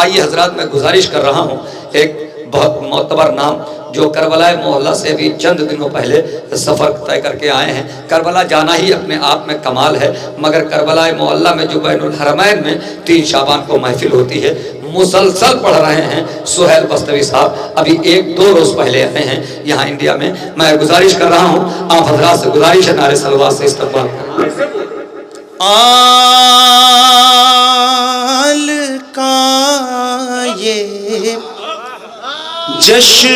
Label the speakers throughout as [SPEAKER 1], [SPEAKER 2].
[SPEAKER 1] آئیے حضرات میں گزارش کر رہا ہوں، ایک بہت معتبر نام جو کربلا محلہ سے بھی چند دنوں پہلے سفر طے کر کے آئے ہیں. کربلا جانا ہی اپنے آپ میں کمال ہے، مگر کربلا محلہ میں جو بین الحرمین میں 3 شعبان کو محفل ہوتی ہے، مسلسل پڑھ رہے ہیں سہیل بستوی صاحب. ابھی 1-2 روز پہلے آئے ہیں یہاں انڈیا میں. میں گزارش کر رہا ہوں، آپ حضرات سے گزارش ہے نعرے صلوات سے استقبال کریں.
[SPEAKER 2] آل کا یہ جشن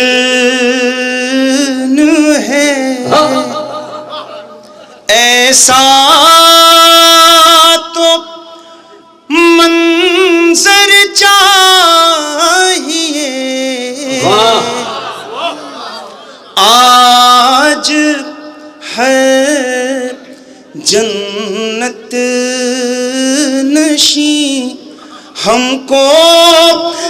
[SPEAKER 2] ہے، ایسا تو منظر چاہیے آج ہے جنت نشیں ہم کو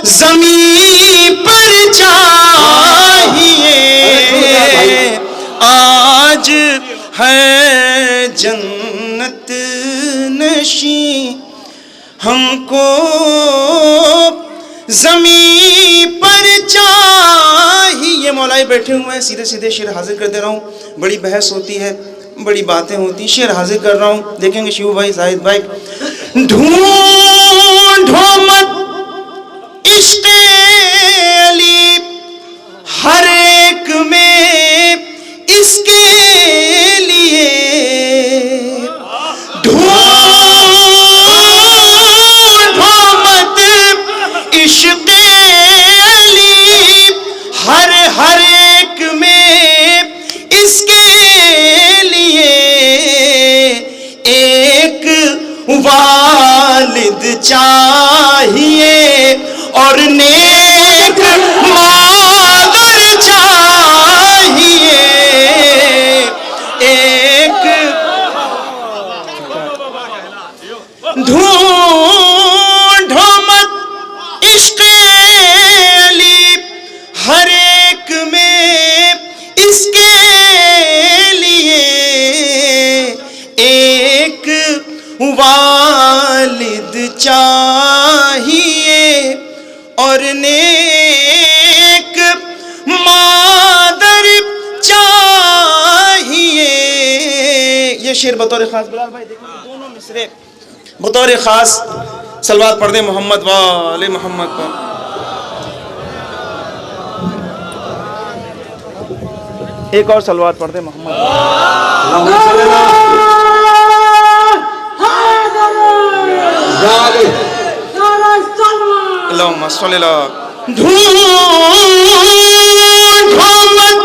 [SPEAKER 2] زمین پر چاہیے، آج ہے جنت نشیں ہم کو زمین پر چاہیے. مولائی بیٹھے ہوئے ہیں، سیدھے سیدھے شعر حاضر کر دے رہا ہوں. بڑی بحث ہوتی ہے، بڑی باتیں ہوتی، شعر حاضر کر رہا ہوں. دیکھیں گے شیو بھائی، زاہد بھائی. ڈھونڈو مت عشق علی ہر ایک میں اس کے لیے، ڈھونڈو مت عشق علی ہر ایک میں اس کے لیے، ایک والد چاہیے اور نیک مادر چاہیے، ایک ڈھونڈو مت عشق علی ہر ایک میں اس کے لیے، ایک والد چاہیے اور نیک مادر چاہیے. یہ شعر بطور خاص بلال بھائی دیکھیں دونوں مصرے بطور خاص صلوات پڑھ دیں محمد وآل محمد پر. ایک اور صلوات پڑھ دیں محمد. اللہم صلی اللہ. ڈھونڈو مت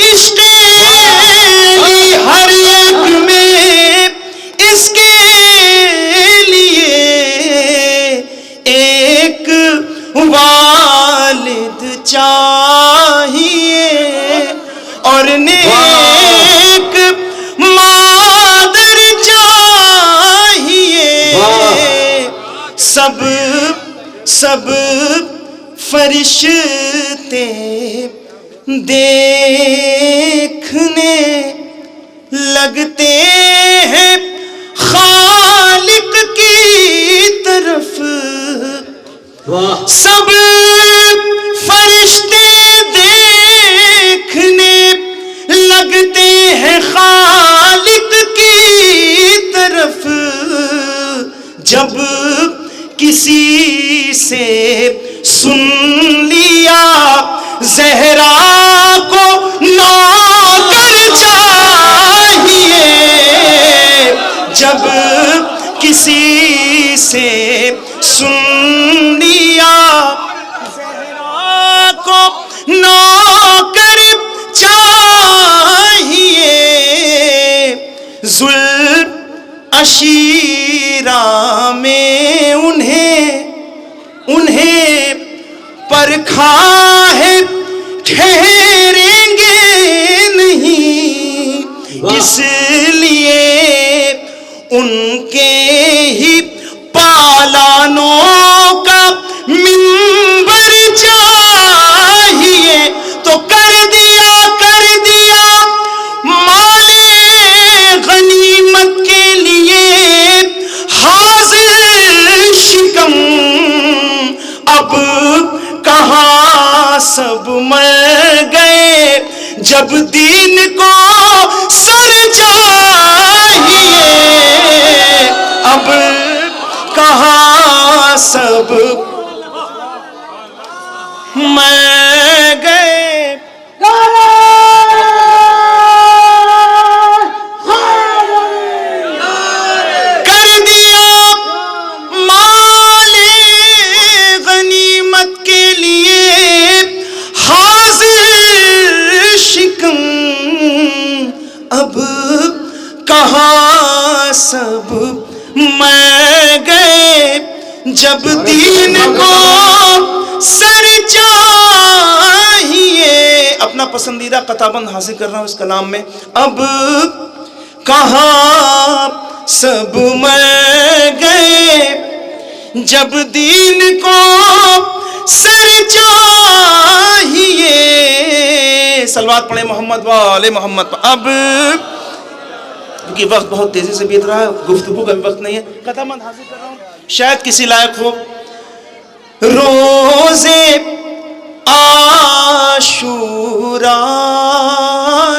[SPEAKER 2] عشق علی ہر ایک میں اس کے لیے، ایک والد چاہیے اور نیک مادر چاہیے. سب فرشتے دیکھنے لگتے ہیں خالق کی طرف، سب فرشتے دیکھنے لگتے ہیں خالق کی طرف. جب کسی سے سن لیا زہرا کو نوکر چاہیے، جب کسی سے سن لیا زہرا کو نوکر چاہیے، ذوالعشیرہ میں انہیں پرکھا ہے ٹھہریں گے نہیں، اس لیے ان کے ہی پالانوں کا منبر چاہیے. تو کر دیا مال غنیمت کے لیے حاضر شکم، اب کہاں سب مر گئے جب دین کو سر چاہیے، اب کہاں سب مر گئے۔ کر دیا مال غنیمت کے لیے حاضر شکم، اب کہاں سب مر گئے جب دین کو سر چاہیے۔ اپنا پسندیدہ قطع بند حاصل کر رہا ہوں اس کلام میں، اب کہاں سب مر گئے جب دین کو سر چاہیے۔ صلوات پڑھیں محمد وآل محمد۔ اب کیونکہ وقت بہت تیزی سے بیت رہا ہے، گفتگو کا بھی وقت نہیں ہے، قطع بند حاصل کر رہا ہوں شاید کسی لائق ہو۔ روزے عاشوراء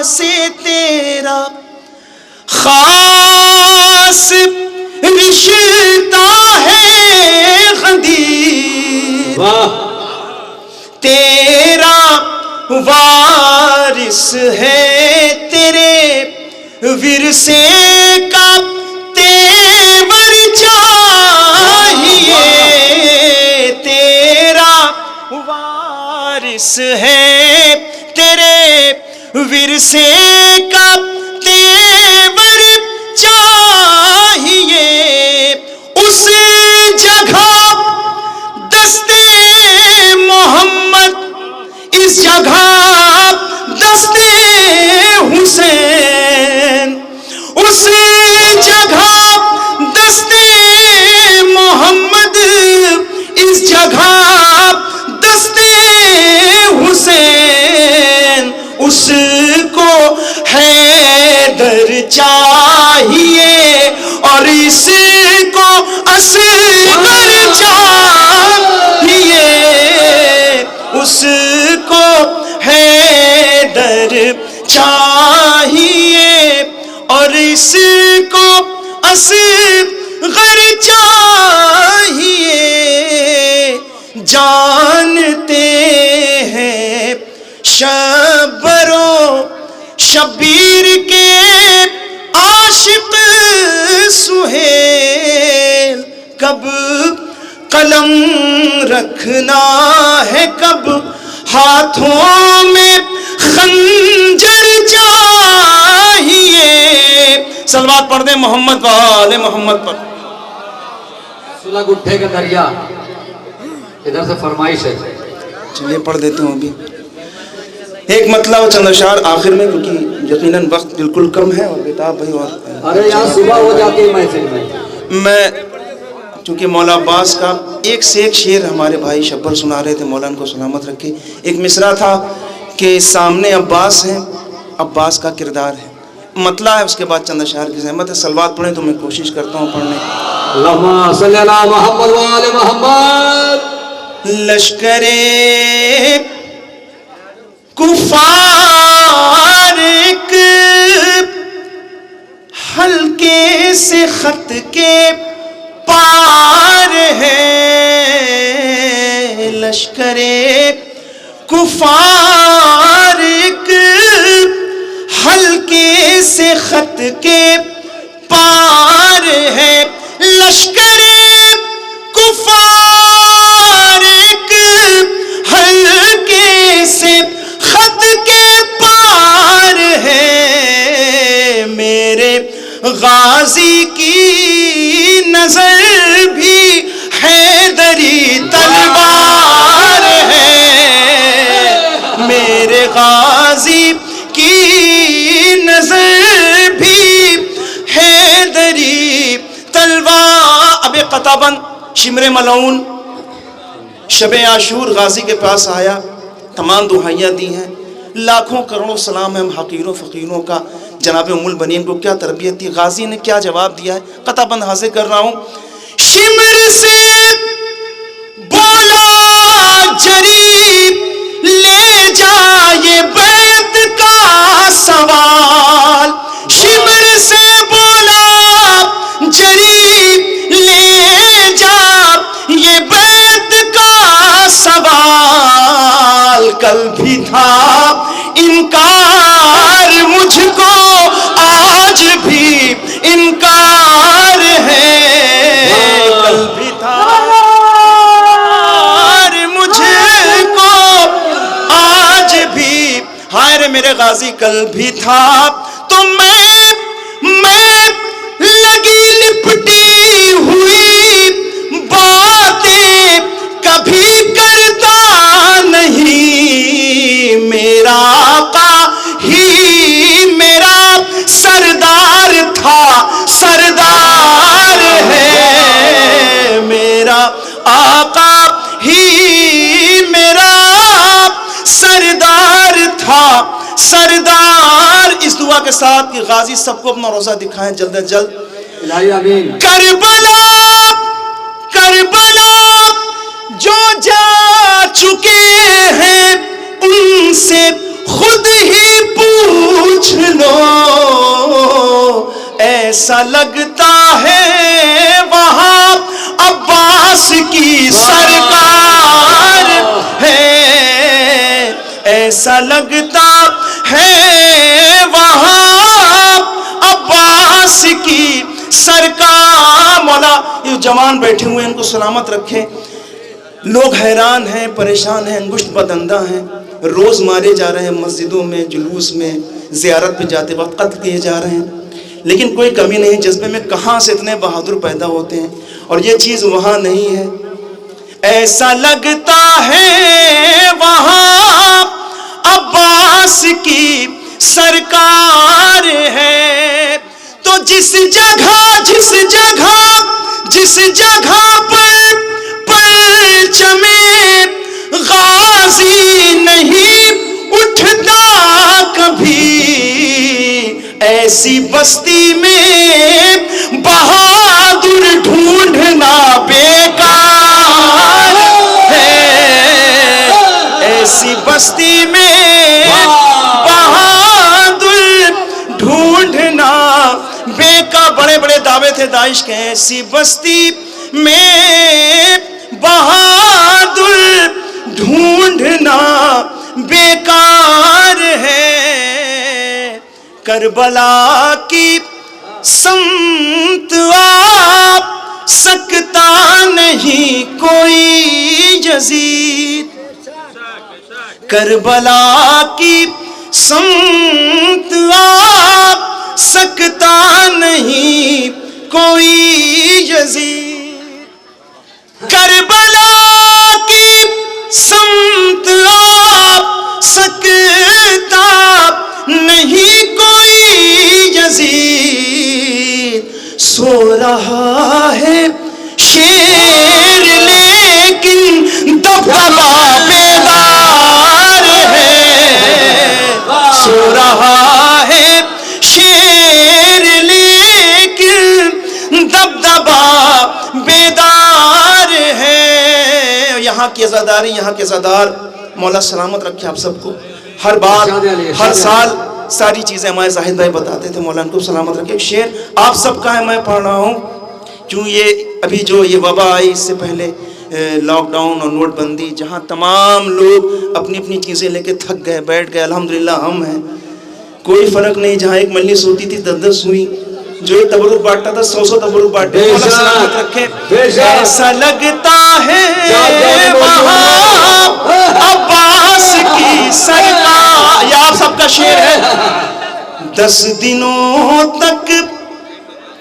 [SPEAKER 2] سے تیرا خاص رشتہ ہے غدیر، تیرا وارث ہے تیرے ورثے کا تیور چاہیے، تیرا وارث ہے تیرے ورثے کا تیور چاہیے۔ اس جگہ دستے محمد، اس جگہ دستے حسین، اس جگہ دستے محمد، اس جگہ دستے حسین، اس کو حیدر چاہیے اور اس کو اصغر چاہیے، اس کو حیدر چاہیے اور اس کو اصغر چاہیے۔ جانتے ہیں شبر و شبیر کے عاشق سہیل، کب قلم رکھنا ہے کب ہاتھوں میں خنجر چاہیے۔ صلوات پڑھ دیں محمد وآل محمد پر۔
[SPEAKER 1] سلگ اٹھے گا دریا، ادھر سے فرمائش ہے،
[SPEAKER 2] چلیے پڑھ دیتا ہوں ابھی ایک مطلب و چند اشعار آخر میں، کیونکہ یقیناً وقت بالکل کم ہے اور بیتاب بھائی اور
[SPEAKER 1] ارے یہاں صبح ہو جاتی ہے محفل
[SPEAKER 2] میں چونکہ مولا عباس کا ایک سے ایک شعر ہمارے بھائی شبر سنا رہے تھے، مولا ان کو سلامت رکھے۔ ایک مصرع تھا کہ سامنے عباس ہیں، عباس کا کردار ہے، مطلع ہے، اس کے بعد چند اشعار کی زحمت ہے۔ صلوات پڑھیں تو میں کوشش کرتا ہوں پڑھنے۔
[SPEAKER 1] اللہم صلی علی محمد وآل محمد۔
[SPEAKER 2] لشکر کفار ایک ہلکے سے خط کے پار ہے، لشکر کفار ایک ہلکے سے خط کے پار ہے، لشکر کفار ایک ہلکے سے خط کے پار ہے، میرے غازی کی نظر بھی حیدری تلوار ہے، میرے غازی کی نظر بھی حیدری تلوار۔ اب ایک قطع بند، شمر ملعون شب عاشور غازی کے پاس آیا، تمام دہائیاں دی ہیں، لاکھوں کروڑوں سلام ہے ہم حقیروں فقیروں کا، جناب ام البنین کو کیا تربیت دی، غازی نے کیا جواب دیا ہے، قطع بند حاصل کر رہا ہوں۔ شمر سے بولا جری لے جا، یہ بیت کا سوال کل بھی تھا انکار، مجھ کو آج بھی انکار ہے، کل بھی تھا مجھ کو آج بھی، ہائے رے میرے غازی کل بھی تھا، تو میں لگی لپٹی ہوئی باتیں کبھی کرتا نہیں، میرا آقا ہی میرا سردار تھا، سردار ہے، میرا آقا ہی میرا سردار تھا، سردار۔ اس دعا کے ساتھ کہ غازی سب کو اپنا روزہ دکھائیں جلد از جلد۔ کربلا کربلا جو جا چکے ہیں ان سے خود ہی پوچھ لو، ایسا لگتا ہے وہاں عباس کی سرکار ہے، ایسا لگتا ہے وہاں عباس کی سرکار۔ مولا یہ جوان بیٹھے ہوئے ان کو سلامت رکھے، لوگ حیران ہیں، پریشان ہیں، انگشت بدندہ ہیں، روز مارے جا رہے ہیں، مسجدوں میں جلوس میں زیارت پہ جاتے وقت قتل کیے جا رہے ہیں، لیکن کوئی کمی نہیں جذبے میں، کہاں سے اتنے بہادر پیدا ہوتے ہیں، اور یہ چیز وہاں نہیں ہے۔ ایسا لگتا ہے وہاں عباس کی سرکار ہے، تو جس جگہ پر پرچم غازی نہیں اٹھتا کبھی، ایسی بستی میں بہادر ڈھونڈنا بیکار ہے، ایسی بستی میں بہادر ڈھونڈنا بیکار۔ بڑے بڑے دعوے تھے داعش کے، ایسی بستی میں بہادر ڈھونڈنا بیکار ہے، کربلا کی سمت آپ سکتا نہیں کوئی یزید، کربلا کی سمت آپ سکتا نہیں کوئی یزید، کربلا کی سمت آپ سکتا نہیں کوئی یزید، سو رہا ہے شیر لیکن دبدبا بیدار ہے، سو رہا ہے شیر لیکن دبدبا بیدار ہے۔ یہاں کی عزاداری، یہاں کے عزادار، مولا سلامت رکھے آپ سب کو۔ ہر بار ہر سال ساری چیزیں ہمارے زاہد بھائی بتاتے تھے، مولا ان کو سلامت رکھے۔ ایک شعر آپ سب کا ہے، میں پڑھ رہا ہوں، کیوں یہ ابھی جو یہ وبا آئی اس سے پہلے لاک ڈاؤن اور نوٹ بندی، جہاں تمام لوگ اپنی اپنی چیزیں لے کے تھک گئے، بیٹھ گئے، الحمدللہ ہم ہیں، کوئی فرق نہیں۔ جہاں ایک مجلس ہوتی تھی 10 ہوئی، جو ایک تبرک بانٹتا تھا 100 تبرک بانٹے، مولا سلامت رکھے۔ ایسا لگتا ہے وہاں عباس کی سرکار، یہ آپ سب کا شعر ہے۔ 10 دنوں تک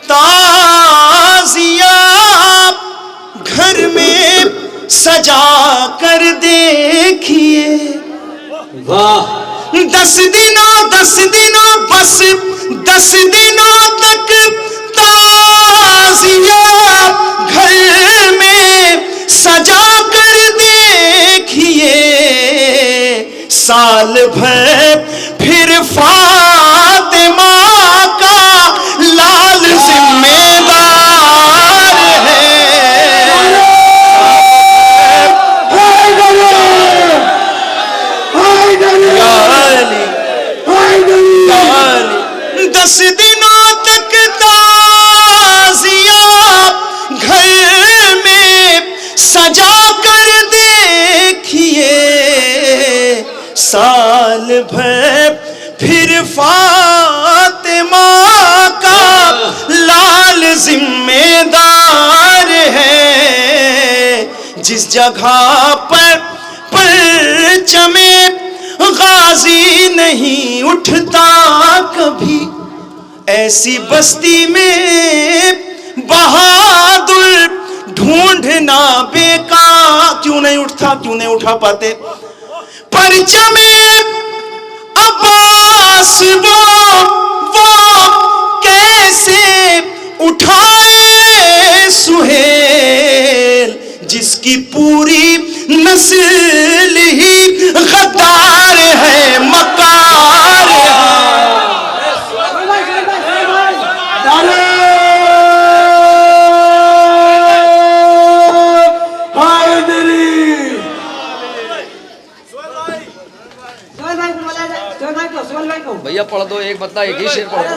[SPEAKER 2] تازیہ گھر میں سجا کر دیکھیے، 10 دنوں بس 10 دنوں تک تازیہ گھر میں سجا کر دیکھیے، سال بھر پھر فاطمہ کا لال ذمہ دار ہے۔ دس دنوں تک تازیہ بھر پھر فاطمہ کا لال ذمہ دار ہے. جس جگہ پر پرچم غازی نہیں اٹھتا کبھی, ایسی بستی میں بہادر ڈھونڈنا بیکار. کیوں نہیں اٹھتا, کیوں نہیں اٹھا پاتے پرچم عباس؟ وہ کیسے اٹھائے سہیل جس کی پوری نسل ہی غدار ہے, مکار ہے.
[SPEAKER 1] بھیا پڑھ دو ایک بتا, ایک ہی شعر پڑھ دو.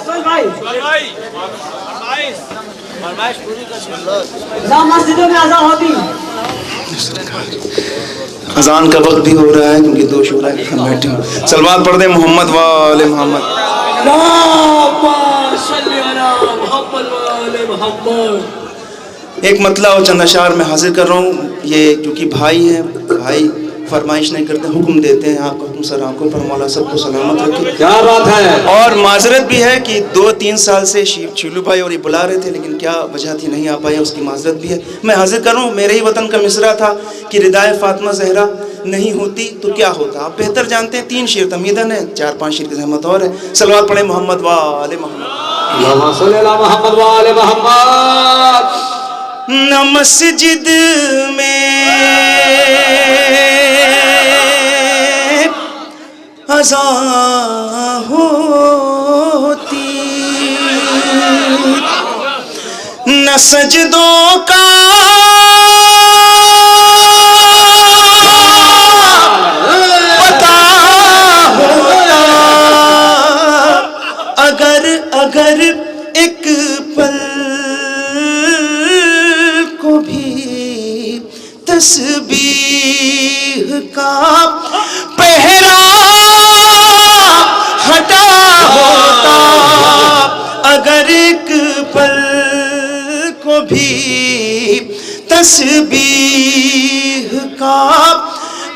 [SPEAKER 3] مسجدوں میں اذان ہوتی.
[SPEAKER 2] اذان کا وقت بھی ہو رہا ہے کیونکہ دو شعراء کے ہم بیٹھے ہیں. سلوات پڑھ دیں محمد و آل محمد. ایک مطلع اور چند اشعار میں حاضر کر رہا ہوں. یہ کیونکہ بھائی ہیں, بھائی فرمائش نہیں کرتے, حکم دیتے ہیں. آپ کا حکم سر آنکھوں پر, مولا سب کو سلامت رکھے.
[SPEAKER 3] کیا بات ہے.
[SPEAKER 2] اور معذرت بھی ہے کہ 2-3 سال سے چیلو بھائی اور یہ بلا رہے تھے, لیکن کیا وجہ تھی نہیں آ پائے, اس کی معذرت بھی ہے. میں حاضر کر رہا ہوں. میرے ہی وطن کا مصرع تھا کہ ردائے فاطمہ زہرا نہیں ہوتی تو کیا ہوتا. آپ بہتر جانتے ہیں. 3 شعر تمیدن ہے, 4-5 شعر کی زحمت اور ہے. سلوات پڑھیں محمد و آل محمد.
[SPEAKER 3] اللہم صلی علی محمد و آل محمد.
[SPEAKER 2] نہ مسجد میں اذان ہوتی, نہ سجدوں کا پتہ ہوتا. اگر ایک پل کو بھی تسبیح کا پہرا ہٹا ہوتا, اگر ایک پل کو بھی تسبیح کا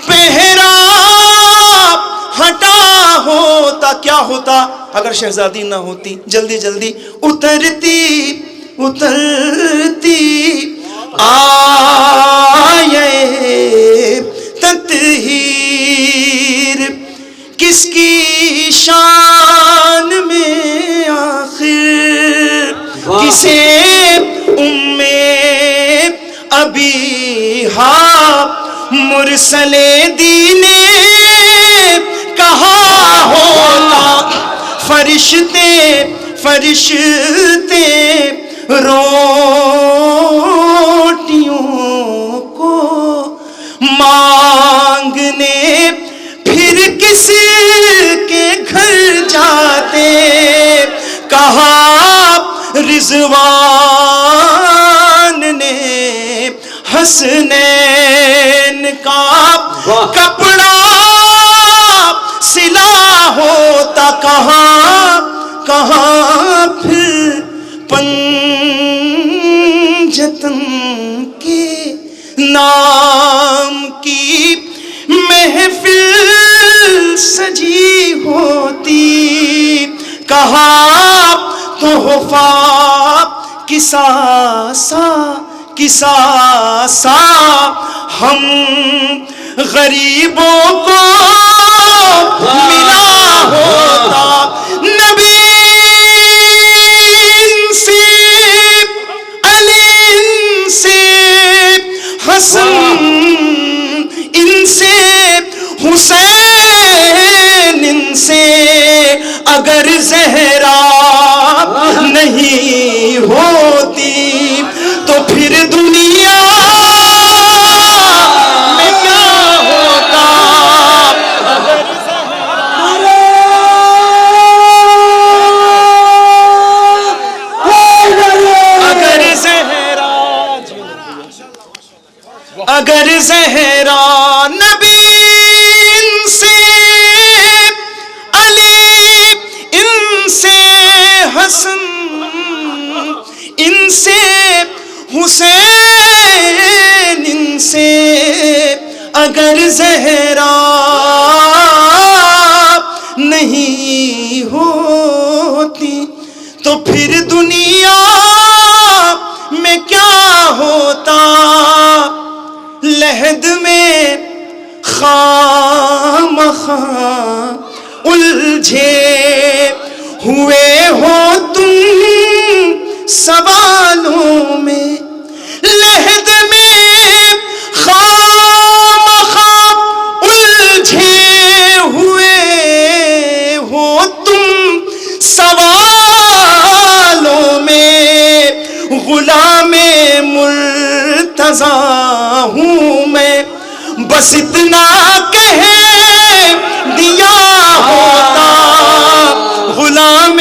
[SPEAKER 2] پہرا ہٹا ہوتا, کیا ہوتا اگر شہزادی نہ ہوتی. جلدی جلدی اترتی آئے تطہیر کس کی شان میں آخر, کسے ام ابیہا مرسل دین کہا ہوتا. فرشتے روٹیوں کو مانگنے پھر کس کے گھر جاتے. کہا رضوان نے حسنین کا کپڑا سلا ہوتا. کہاں پھر پنجتن کے نام کی محفل سجی ہوتی. کہاں تحفہ کسا سا ہم غریبوں کو ملا ہوتا. نبی سے علی سے حسن ان سے حسین ان سے اگر زہرا نہیں ہوتی تو پھر دنیا میں کیا ہوتا. اگر زہرا نبی سے اگر زہرا نہیں ہوتی تو پھر دنیا میں کیا ہوتا، لحد میں خامخواہ الجھے ہوئے ہو تم سوالوں میں، لحد میں خامخواہ الجھے ہوئے ہو تم سوالوں میں، غلام مرتضیٰ ہوں میں، بس اتنا کہہ دیا ہوتا، غلام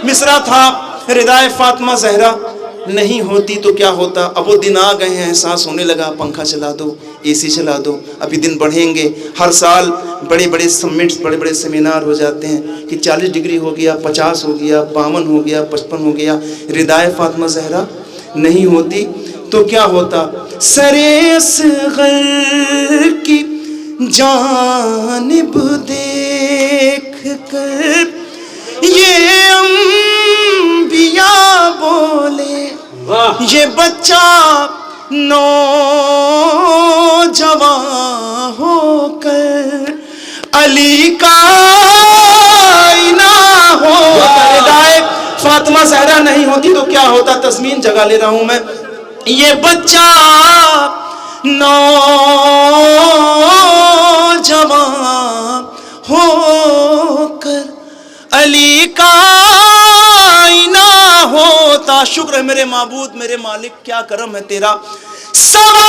[SPEAKER 2] مصرع تھا ردائے فاطمہ زہرا نہیں ہوتی تو کیا ہوتا۔ اب وہ دن آ گئے ہیں، احساس ہونے لگا پنکھا چلا دو، اے سی چلا دو، ابھی دن بڑھیں گے، ہر سال بڑے بڑے سمٹس، بڑے بڑے سیمینار ہو جاتے ہیں کہ 40 ڈگری ہو گیا، 50 ہو گیا، 52 ہو گیا، 55 ہو گیا، ردائے فاطمہ زہرا نہیں ہوتی تو کیا ہوتا۔ سرے اصغر کی جانب دیکھ کر یہ انبیاء بولے، یہ بچہ نوجوان ہو کر علی کا آئینہ ہو کر، ردائے فاطمہ زہرا نہیں ہوتی تو کیا ہوتا۔ تضمین جگہ لے رہا ہوں میں، یہ بچہ نوجوان ہو کر علی کا آئینہ ہوتا۔ شکر ہے میرے معبود، میرے مالک، کیا کرم ہے تیرا، سوا